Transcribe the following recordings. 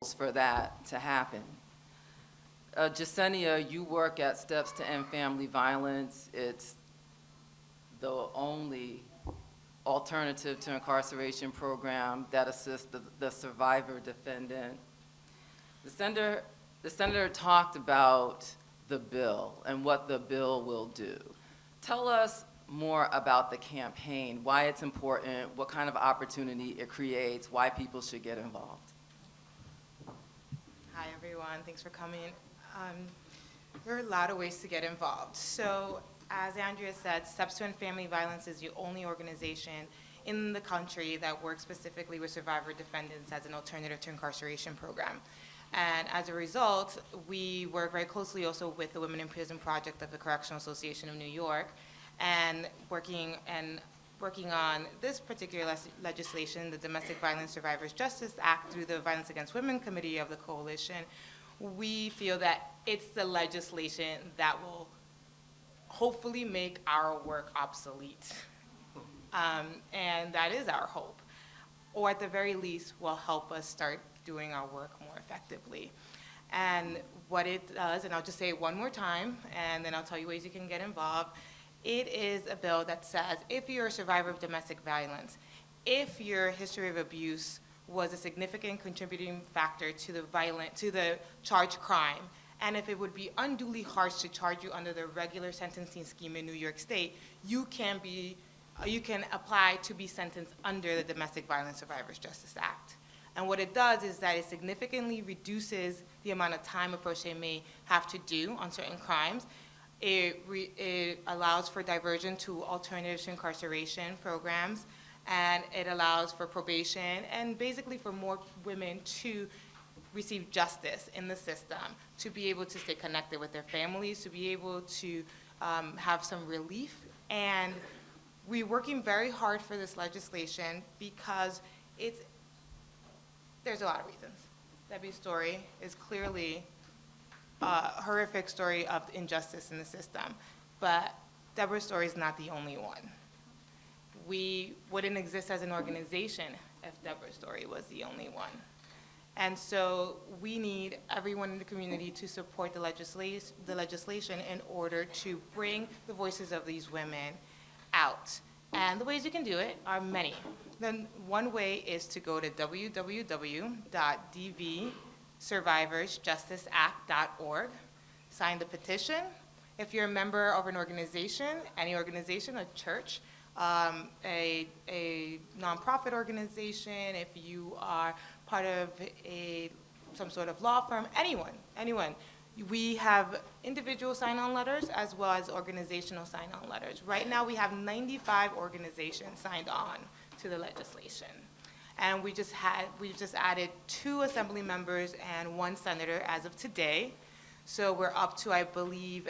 for that to happen. Jesenia, you work at Steps to End Family Violence. It's the only alternative to incarceration program that assists the survivor defendant. The senator talked about the bill and what the bill will do. Tell us more about the campaign, why it's important, what kind of opportunity it creates, why people should get involved. Hi everyone, thanks for coming. There are a lot of ways to get involved. So as Andrea said, Steps to End Family Violence is the only organization in the country that works specifically with survivor defendants as an alternative to incarceration program. And as a result, we work very closely also with the Women in Prison Project of the Correctional Association of New York, and working on this particular legislation, the Domestic Violence Survivors Justice Act, through the Violence Against Women Committee of the Coalition. We feel that it's the legislation that will hopefully make our work obsolete. And that is our hope. Or at the very least, will help us start doing our work more effectively. And what it does, and I'll just say it one more time, and then I'll tell you ways you can get involved. It is a bill that says if you're a survivor of domestic violence, if your history of abuse was a significant contributing factor to the charged crime, and if it would be unduly harsh to charge you under the regular sentencing scheme in New York State, you can apply to be sentenced under the Domestic Violence Survivors Justice Act. And what it does is that it significantly reduces the amount of time a person may have to do on certain crimes. It allows for diversion to alternative to incarceration programs, and it allows for probation, and basically for more women to receive justice in the system, to be able to stay connected with their families, to be able to have some relief. And we're working very hard for this legislation because there's a lot of reasons. Debbie's story is clearly a horrific story of injustice in the system, but Deborah's story is not the only one. We wouldn't exist as an organization if Deborah's story was the only one. And so we need everyone in the community to support the legislation in order to bring the voices of these women out. And the ways you can do it are many. Then one way is to go to www.dvsurvivorsjusticeact.org, sign the petition. If you're a member of an organization, any organization, a church, a nonprofit organization, if you are part of some sort of law firm, anyone. We have individual sign-on letters as well as organizational sign-on letters. Right now we have 95 organizations signed on to the legislation. And we just added 2 assembly members and 1 senator as of today. So we're up to, I believe,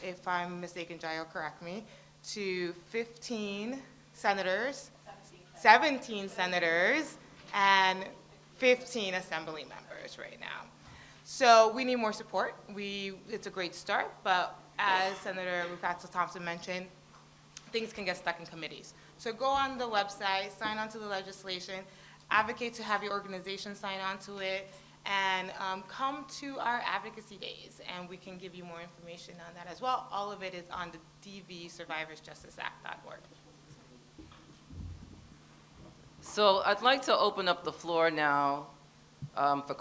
if I'm mistaken, Jael, correct me, to 17 senators, and 15 assembly members right now. So we need more support. It's a great start, but as Senator Mufasa Thompson mentioned, things can get stuck in committees. So go on the website, sign on to the legislation, advocate to have your organization sign on to it, and come to our advocacy days, and we can give you more information on that as well. All of it is on the dvsurvivorsjusticeact.org. So I'd like to open up the floor now for questions.